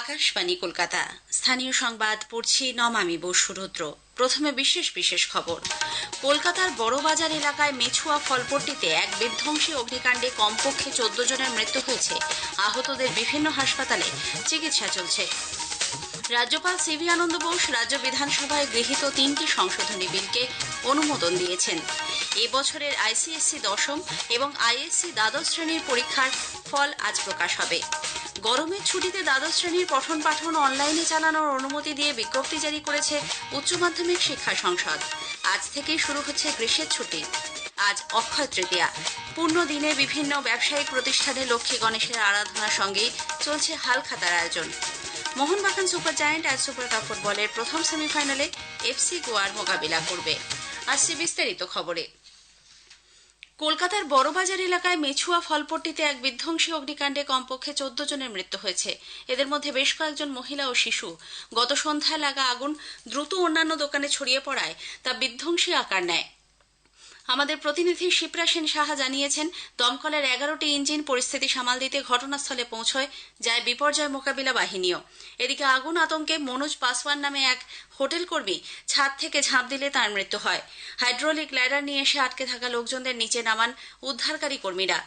আকাশবাণী কলকাতা স্থানীয় সংবাদ পড়ছি নমামি বসুরুদ্র। প্রথমে বিশেষ খবর। কলকাতার বড়বাজার এলাকায় মেছুয়া ফলপট্টিতে এক বিধ্বংসী অগ্নিকাণ্ডে কমপক্ষে 14 জনের মৃত্যু হয়েছে। আহতদের বিভিন্ন হাসপাতালে চিকিৎসা চলছে। রাজ্যপাল সিভি আনন্দ বোস রাজ্য বিধানসভায় গৃহীত 3টি সংশোধনী বিলকে অনুমোদন দিয়েছেন। এবছরের আইসিএসসি দশম এবং আইএসসি দ্বাদশ শ্রেণীর পরীক্ষার ফল আজ প্রকাশ হবে। গরমের ছুটিতে দ্বাদশ শ্রেণীর পঠন পাঠন অনলাইনে চালানোর অনুমতি দিয়ে বিজ্ঞপ্তি জারি করেছে উচ্চ মাধ্যমিক শিক্ষা সংসদ। আজ থেকেই শুরু হচ্ছে গ্রীষ্মের ছুটি। আজ অক্ষয় তৃতীয়া। পূর্ণ দিনে বিভিন্ন ব্যবসায়িক প্রতিষ্ঠানে লক্ষ্মী গণেশের আরাধনার সঙ্গেই চলছে হালখাতার আয়োজন। মোহনবাগান সুপার জায়ান্ট আজ সুপার কাপ ফুটবলের প্রথম সেমিফাইনালে এফসি গোয়ার মোকাবিলা করবে। আসছে বিস্তারিত খবরে। কলকাতার বড়বাজার এলাকায় মেছুয়া ফলপট্টিতে এক বিধ্বংসী অগ্নিকাণ্ডে কমপক্ষে 14 জনের মৃত্যু হয়েছে। এদের মধ্যে বেশ কয়েকজন মহিলা ও শিশু। গত সন্ধ্যায় লাগা আগুন দ্রুত অন্যান্য দোকানে ছড়িয়ে পড়ায় তা বিধ্বংসী আকার নেয়। আমাদের প্রতিনিধি শিপ্রা সেন সাহা জানিয়েছেন, দমকলের 11টি ইঞ্জিন পরিস্থিতি সামাল দিতে ঘটনাস্থলে পৌঁছয় যায় বিপর্যয় মোকাবিলা বাহিনীও। এদিকে আগুন আতঙ্কে মনোজ পাসওয়ান নামে এক হোটেল কর্মী ছাদ থেকে ঝাঁপ দিলে তার মৃত্যু হয়। হাইড্রোলিক ল্যাডার নিয়ে এসে আটকে থাকা লোকজনদের নিচে নামান উদ্ধারকারী কর্মীরা।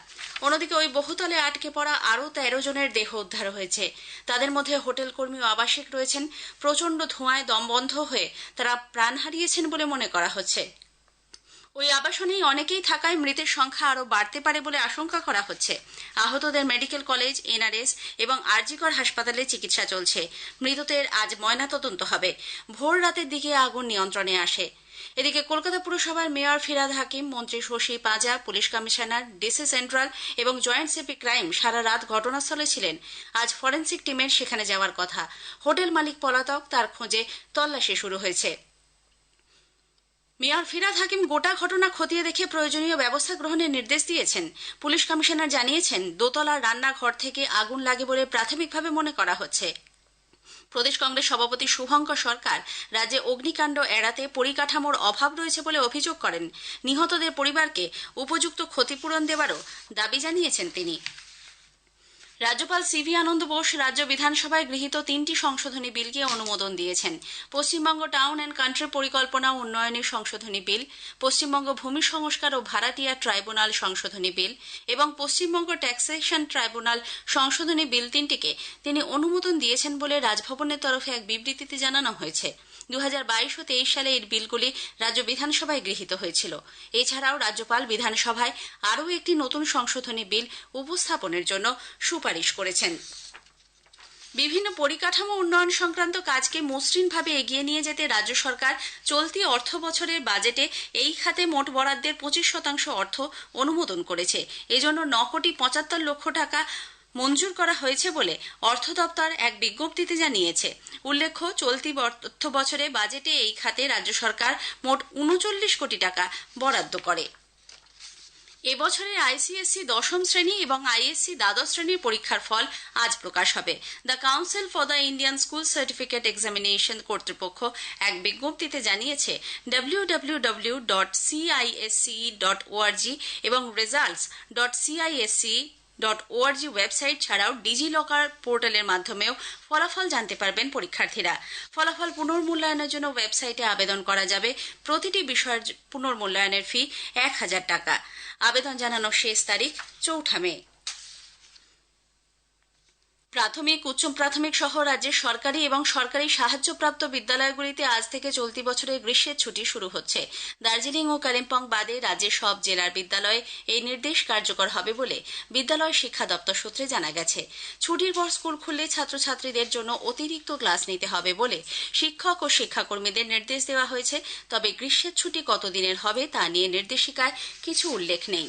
অন্যদিকে ওই বহুতলে আটকে পড়া আরও 13 জনের দেহ উদ্ধার হয়েছে। তাদের মধ্যে হোটেল কর্মী ও আবাসিক রয়েছেন। প্রচণ্ড ধোঁয়ায় দম বন্ধ হয়ে তারা প্রাণ হারিয়েছেন বলে মনে করা হচ্ছে। ওই আবাসনেই অনেকেই থাকায় মৃতের সংখ্যা আরও বাড়তে পারে বলে আশঙ্কা করা হচ্ছে। আহতদের মেডিকেল কলেজ, এনআরএস এবং আরজিকর হাসপাতালে চিকিৎসা চলছে। মৃতদের আজ ময়নাতদন্ত হবে। ভোর রাতের দিকে আগুন নিয়ন্ত্রণে আসে। এদিকে কলকাতা পুরসভার মেয়র ফিরহাদ হাকিম, মন্ত্রী Shashi Panja, police commissioner, DC central এবং জয়েন্ট সিপি ক্রাইম সারা রাত ঘটনাস্থলে ছিলেন। আজ ফরেন্সিক টিমের সেখানে যাওয়ার কথা। হোটেল মালিক পলাতক, তার খোঁজে তল্লাশি শুরু হয়েছে। মেয়র ফিরহাদ হাকিম গোটা ঘটনা খতিয়ে দেখে প্রয়োজনীয় ব্যবস্থা গ্রহণের নির্দেশ দিয়েছেন। পুলিশ কমিশনার জানিয়েছেন, দোতলার রান্নাঘর থেকে আগুন লাগে বলে প্রাথমিকভাবে মনে করা হচ্ছে। প্রদেশ কংগ্রেস সভাপতি শুভঙ্কর সরকার রাজ্যে অগ্নিকাণ্ড এড়াতে পরিকাঠামোর অভাব রয়েছে বলে অভিযোগ করেন। নিহতদের পরিবারকে উপযুক্ত ক্ষতিপূরণ দেওয়ারও দাবি জানিয়েছেন তিনি। রাজ্যপাল সিভি আনন্দ বোস রাজ্য বিধানসভায় গৃহীত 3টি সংশোধনী বিলকে অনুমোদন দিয়েছেন। পশ্চিমবঙ্গ টাউন অ্যান্ড কান্ট্রি পরিকল্পনা উন্নয়নের সংশোধনী বিল, পশ্চিমবঙ্গ ভূমি সংস্কার ও ভাড়াটিয়া ট্রাইব্যুনাল সংশোধনী বিল এবং পশ্চিমবঙ্গ ট্যাক্সেশন ট্রাইব্যুনাল সংশোধনী বিল 3টিকে তিনি অনুমোদন দিয়েছেন বলে রাজভবনের তরফে এক বিবৃতিতে জানানো হয়েছে। 2022 ও 23 সালে এই বিলগুলি রাজ্য বিধানসভায় গৃহীত হয়েছিল। এছাড়াও রাজ্যপাল বিধানসভায় আরও একটি নতুন সংশোধনী বিল উপস্থাপনের জন্য সুপারিশ করেছেন। বিভিন্ন পরিকাঠামো উন্নয়ন সংক্রান্ত কাজকে মসৃণভাবে এগিয়ে নিয়ে যেতে রাজ্য সরকার চলতি অর্থ বছরের বাজেটে এই খাতে মোট বরাদ্দের 25% অর্থ অনুমোদন করেছে। এজন্য 9,75 লক্ষ টাকা মঞ্জুর করা হয়েছে বলে অর্থ দপ্তর এক বিজ্ঞপ্তিতে জানিয়েছে। উল্লেখ্য, চলতি অর্থ বছরে বাজেটে এই খাতে রাজ্য সরকার মোট 39 কোটি টাকা বরাদ্দ করে। এবছরের আইসিএসসি দশম শ্রেণী এবং আইএসসি দ্বাদশ শ্রেণীর পরীক্ষার ফল আজ প্রকাশ হবে। The council for the Indian school certificate examination কর্তৃপক্ষ এক বিজ্ঞপ্তিতে জানিয়েছে, www.cisce.org এবং results.cisce.org ওয়েবসাইট ছাড়াও ডিজিলকার পোর্টালের মাধ্যমেও ফলাফল জানতে পারবেন পরীক্ষার্থীরা। ফলাফল পুনর্মূল্যায়নের জন্য ওয়েবসাইটে আবেদন করা যাবে। প্রতিটি বিষয়ের পুনর্মূল্যায়নের ফি 1,000 টাকা। আবেদন জানানোর শেষ তারিখ 4 মে। প্রাথমিক, উচ্চ প্রাথমিক সহ রাজ্যের সরকারি এবং সরকারি সাহায্যপ্রাপ্ত বিদ্যালয়গুলিতে আজ থেকে চলতি বছরের গ্রীষ্মের ছুটি শুরু হচ্ছে। দার্জিলিং ও কালিম্পং বাদে রাজ্যের সব জেলার বিদ্যালয়ে এই নির্দেশ কার্যকর হবে বলে বিদ্যালয় শিক্ষা দপ্তর সূত্রে জানা গেছে। ছুটির পর স্কুল খুললে ছাত্রছাত্রীদের জন্য অতিরিক্ত ক্লাস নিতে হবে বলে শিক্ষক ও শিক্ষাকর্মীদের নির্দেশ দেওয়া হয়েছে। তবে গ্রীষ্মের ছুটি কতদিনের হবে তা নিয়ে নির্দেশিকায় কিছু উল্লেখ নেই।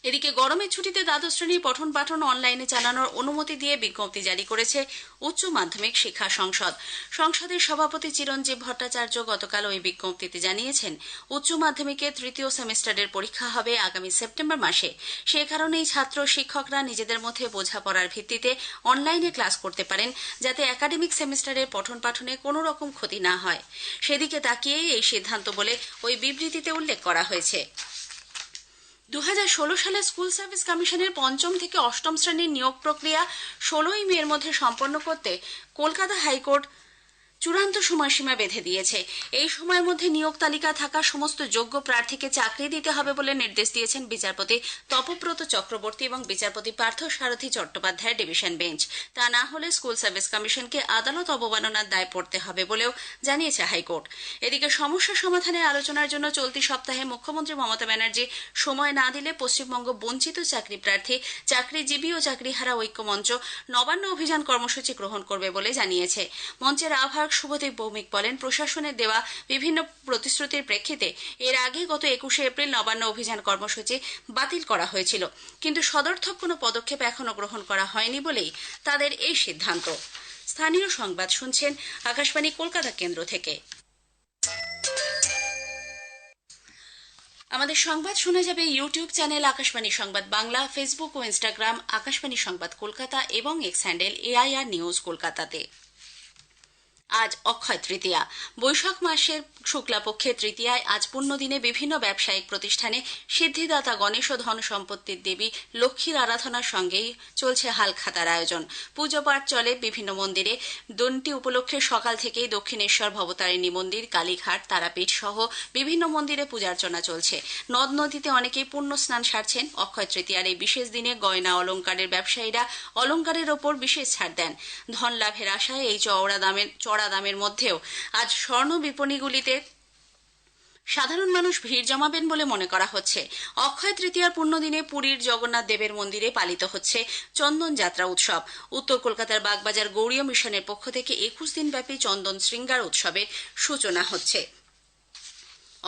এদিকে গরমের ছুটিতে দ্বাদশ শ্রেণীর পঠন পাঠন অনলাইনে চালানোর অনুমতি দিয়ে বিজ্ঞপ্তি জারি করেছে উচ্চ মাধ্যমিক শিক্ষা সংসদ। সংসদের সভাপতি চিরঞ্জীব ভট্টাচার্য গতকাল ওই বিজ্ঞপ্তিতে জানিয়েছেন, উচ্চ মাধ্যমিকের 3য় সেমিস্টারের পরীক্ষা হবে আগামী সেপ্টেম্বর মাসে। সে কারণেই ছাত্র শিক্ষকরা নিজেদের মধ্যে বোঝাপড়ার ভিত্তিতে অনলাইনে ক্লাস করতে পারেন, যাতে একাডেমিক সেমিস্টারের পঠন পাঠনে কোনো রকম ক্ষতি না হয়। সেদিকে তাকিয়েই এই সিদ্ধান্ত বলে ওই বিবৃতিতে উল্লেখ করা হয়েছে। 2016 সালে স্কুল সার্ভিস কমিশনের পঞ্চম থেকে অষ্টম শ্রেণীর নিয়োগ প্রক্রিয়া 16ই মের মধ্যে সম্পন্ন করতে কলকাতা হাইকোর্ট চূড়ান্ত সময়সীমা বেঁধে দিয়েছে। এই সময়ের মধ্যে নিয়োগ তালিকা থাকা সমস্ত যোগ্য প্রার্থীকে চাকরি দিতে হবে বলে নির্দেশ দিয়েছেন বিচারপতি তপব্রত চক্রবর্তী এবং বিচারপতি পার্থ সারথী চট্টোপাধ্যায়ের ডিভিশন বেঞ্চ। তা না হলে স্কুল সার্ভিস কমিশনকে আদালত অবমাননার দায় পড়তে হবে বলেও জানিয়েছে হাইকোর্ট। এদিকে সমস্যা সমাধানে আলোচনার জন্য চলতি সপ্তাহে মুখ্যমন্ত্রী মমতা ব্যানার্জি সময় না দিলে পশ্চিমবঙ্গ বঞ্চিত চাকরি প্রার্থী, চাকরিজীবী ও চাকরিহারা ঐক্য মঞ্চ নবান্ন অভিযান কর্মসূচি গ্রহণ করবে বলে জানিয়েছে। মঞ্চের আহ্বায়ক শুভদীপ ভৌমিক বলেন, প্রশাসনের দেওয়া বিভিন্ন প্রতিশ্রুতির প্রেক্ষিতে এর আগে গত 21শে এপ্রিল নবান্ন অভিযান কর্মসূচি বাতিল করা হয়েছিল, কিন্তু সদর্থক কোনো পদক্ষেপ এখনো গ্রহণ করা হয়নি বলেই তাদের এই সিদ্ধান্ত। স্থানীয় সংবাদ শুনছেন আকাশবাণী কলকাতা কেন্দ্র থেকে। আমাদের সংবাদ শোনা যাবে ইউটিউব চ্যানেল আকাশবাণী সংবাদ বাংলা, ফেসবুক ও ইনস্টাগ্রাম আকাশবাণী সংবাদ কলকাতা এবং এক্স হ্যান্ডেল AIR নিউজ কলকাতাতে। আজ অক্ষয় তৃতীয়া। বৈশাখ মাসের শুক্লাপক্ষের তৃতীয়ায় আজ পুণ্যদিনে বিভিন্ন ব্যবসায়িক প্রতিষ্ঠানে সিদ্ধিদাতা গণেশ ও ধন সম্পত্তির দেবী লক্ষ্মীর আরাধনার সঙ্গেই চলছে হালখাতার আয়োজন। পুজো পাঠ চলে বিভিন্ন মন্দিরে। দিনটি উপলক্ষে সকাল থেকেই দক্ষিণেশ্বর, ভবতারিণী মন্দির, কালীঘাট, তারাপীঠ সহ বিভিন্ন মন্দিরে পূজার্চনা চলছে। নদ নদীতে অনেকেই পুণ্য স্নান সারছেন। অক্ষয় তৃতীয়ার এই বিশেষ দিনে গয়না অলংকারের ব্যবসায়ীরা অলংকারের ওপর বিশেষ ছাড় দেন। ধন লাভের আশায় এই চড়া দামের মধ্যেও আজ স্বর্ণ বিপণীগুলিতে সাধারণ মানুষ ভিড় জমাবেন বলে মনে করা হচ্ছে। অক্ষয় তৃতীয়ার পুণ্যদিনে পুরীর জগন্নাথ দেবের মন্দিরে পালিত হচ্ছে চন্দন যাত্রা উৎসব। উত্তর কলকাতার বাগবাজার গৌড়ীয় মিশনের পক্ষ থেকে 21 দিনব্যাপী চন্দন শৃঙ্গার উৎসবের সূচনা হচ্ছে।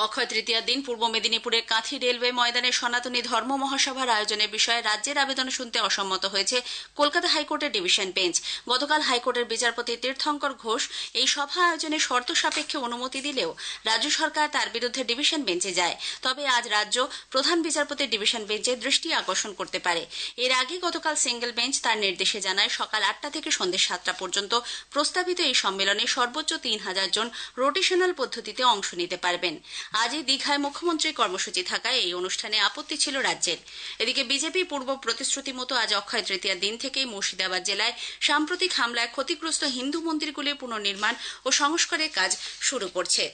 অক্ষয় তৃতীয়ার দিন পূর্ব মেদিনীপুরের কাঁথি রেলওয়ে ময়দানে সনাতনী ধর্ম মহাসভার আয়োজনের বিষয়ে রাজ্যের আবেদন শুনতে অসম্মত হয়েছে কলকাতা হাইকোর্টের ডিভিশন বেঞ্চ। গতকাল হাইকোর্টের বিচারপতি তীর্থঙ্কর ঘোষ এই সভা আয়োজনে শর্ত সাপেক্ষে অনুমতি দিলেও রাজ্য সরকার তার বিরুদ্ধে ডিভিশন বেঞ্চে যায়। তবে আজ রাজ্য প্রধান বিচারপতির ডিভিশন বেঞ্চে দৃষ্টি আকর্ষণ করতে পারে। এর আগে গতকাল সিঙ্গেল বেঞ্চ তার নির্দেশে জানায় সকাল 8টা থেকে সন্ধ্যে 7টা পর্যন্ত প্রস্তাবিত এই সম্মেলনে সর্বোচ্চ 3000 জন রোটেশনাল পদ্ধতিতে অংশ নিতে পারবেন। আজই দীঘায় মুখ্যমন্ত্রীর কর্মসূচি থাকায় এই অনুষ্ঠানে আপত্তি ছিল রাজ্যের। এদিকে বিজেপি পূর্ব প্রতিশ্রুতি মতো আজ অক্ষয় তৃতীয়ার দিন থেকেই মুর্শিদাবাদ জেলায় সাম্প্রতিক হামলায় ক্ষতিগ্রস্ত হিন্দু মন্দিরগুলির পুনর্নির্মাণ ও সংস্কারের কাজ শুরু করছে।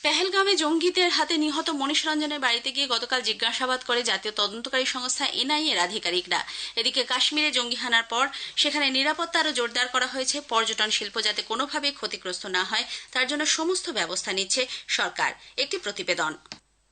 পেহেলগামে জঙ্গিদের হাতে নিহত মনীষ রঞ্জনের বাড়িতে গিয়ে গতকাল জিজ্ঞাসাবাদ করে জাতীয় তদন্তকারী সংস্থা NIA এর আধিকারিকরা। এদিকে কাশ্মীরে জঙ্গি হানার পর সেখানে নিরাপত্তা আরও জোরদার করা হয়েছে। পর্যটন শিল্প যাতে কোনোভাবেই ক্ষতিগ্রস্ত না হয় তার জন্য সমস্ত ব্যবস্থা নিচ্ছে সরকার। একটি প্রতিবেদন।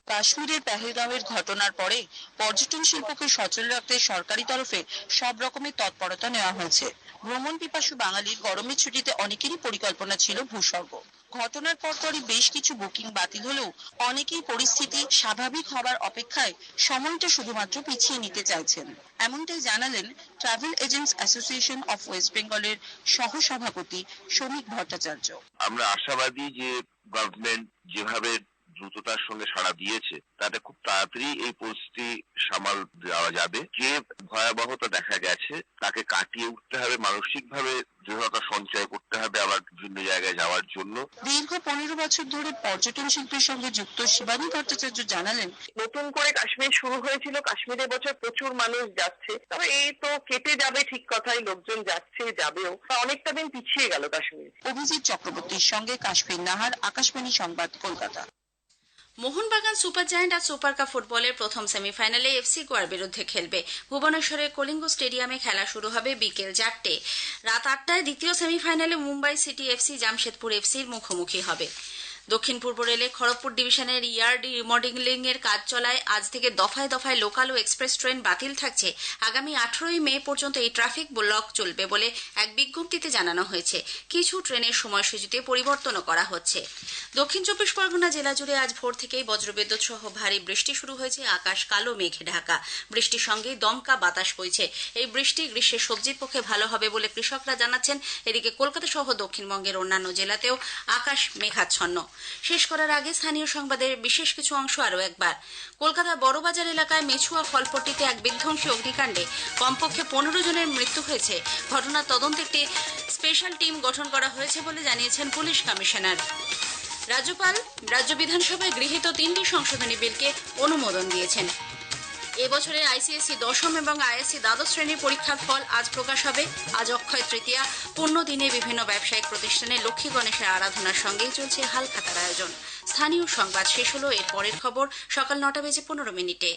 কাশ্মীরের পেহেলগাঁওয়ের ঘটনার পরে পর্যটন শিল্পকে সচল রাখতে সরকারি তরফে সব রকমের তৎপরতা নেওয়া হয়েছে। ভ্রমণ পিপাসু বাঙালির গরমের ছুটিতে অনেকেরই পরিকল্পনা ছিল ভূস্বর্গ। ঘটনার পরপরই বেশ কিছু বুকিং বাতিল হলেও অনেকেই পরিস্থিতি স্বাভাবিক হবার অপেক্ষায় সময়টা শুধুমাত্র পিছিয়ে নিতে চাইছেন। এমনটাই জানালেন travel agents association of West বেঙ্গলের সহসভাপতি শ্রমিক ভট্টাচার্য। আমরা আশাবাদী যে গভর্নমেন্ট যেভাবে দ্রুততার সঙ্গে সাড়া দিয়েছে তাতে খুব তাড়াতাড়ি এই পরিস্থিতি সামাল দেওয়া যাবে। যে ভয়াবহতা দেখা গেছে তাকে কাটিয়ে উঠতে হবে, মানসিকভাবে দৃঢ়তা সঞ্চয় করতে হবে আবার বিভিন্ন জায়গায় যাওয়ার জন্য। দীর্ঘ 15 বছর ধরে পর্যটন শিল্পের সঙ্গে যুক্ত শিবানী ভট্টাচার্য জানালেন, নতুন করে কাশ্মীর শুরু হয়েছিল, কাশ্মীরে বছর প্রচুর মানুষ যাচ্ছে, তবে এই তো কেটে যাবে ঠিক কথাই, লোকজন যাচ্ছে যাবেও, অনেকটা দিন পিছিয়ে গেল কাশ্মীর। অভিজিৎ চক্রবর্তীর সঙ্গে কাশ্মীর নাহার, আকাশবাণী সংবাদ, কলকাতা। মোহনবাগান সুপার জায়ান্ট আর সুপার কাপ ফুটবলের প্রথম সেমিফাইনালে এফসি গোয়ার বিরুদ্ধে খেলবে। ভুবনেশ্বরের কলিঙ্গ স্টেডিয়ামে খেলা শুরু হবে বিকেল 4টে। রাত 8টায় দ্বিতীয় সেমিফাইনালে মুম্বাই সিটি এফসি জামশেদপুর এফসির মুখোমুখি হবে। দক্ষিণ পূর্ব রেলে খড়গপুর ডিভিশনের ইয়ার্ড রিমডেলিং এর কাজ চলায় আজ থেকে দফায় দফায় লোকাল ও এক্সপ্রেস ট্রেন বাতিল থাকছে। আগামী 18ই মে পর্যন্ত এই ট্রাফিক ব্লক চলবে বলে এক বিজ্ঞপ্তিতে জানানো হয়েছে। কিছু ট্রেনের সময়সূচিতে পরিবর্তনও করা হচ্ছে। দক্ষিণ 24 পরগনা জেলা জুড়ে আজ ভোর থেকেই বজ্রবিদ্যুৎ সহ ভারী বৃষ্টি শুরু হয়েছে। আকাশ কালো মেঘে ঢাকা, বৃষ্টির সঙ্গে দমকা বাতাস বইছে। এই বৃষ্টি গ্রীষ্মের সবজির পক্ষে ভালো হবে বলে কৃষকরা জানাচ্ছেন। এদিকে কলকাতা সহ দক্ষিণবঙ্গের অন্যান্য জেলাতেও আকাশ মেঘাচ্ছন্ন। শেষ করার আগে স্থানীয় সংবাদের বিশেষ কিছু অংশ আরও একবার। কলকাতার বড়বাজার এলাকায় মেছুয়া ফলপট্টিতে এক বিধ্বংসী অগ্নিকাণ্ডে কমপক্ষে 15 জনের মৃত্যু হয়েছে। ঘটনার তদন্তে একটি স্পেশাল টিম গঠন করা হয়েছে বলে জানিয়েছেন পুলিশ কমিশনার। রাজ্যপাল রাজ্য বিধানসভায় গৃহীত 3টি সংশোধনী বিলকে অনুমোদন দিয়েছেন। এবছরের আইসিএসসি দশম এবং আইএসসি দ্বাদশ শ্রেণীর পরীক্ষার ফল আজ প্রকাশ হবে। আজ অক্ষয় তৃতীয়া, পুণ্যদিনে বিভিন্ন ব্যবসায়িক প্রতিষ্ঠানে লক্ষ্মী গণেশের আরাধনার সঙ্গেই চলছে হালখাতার আয়োজন। স্থানীয় সংবাদ শেষ হলো। এর পরের খবর সকাল 9:15 মিনিটে।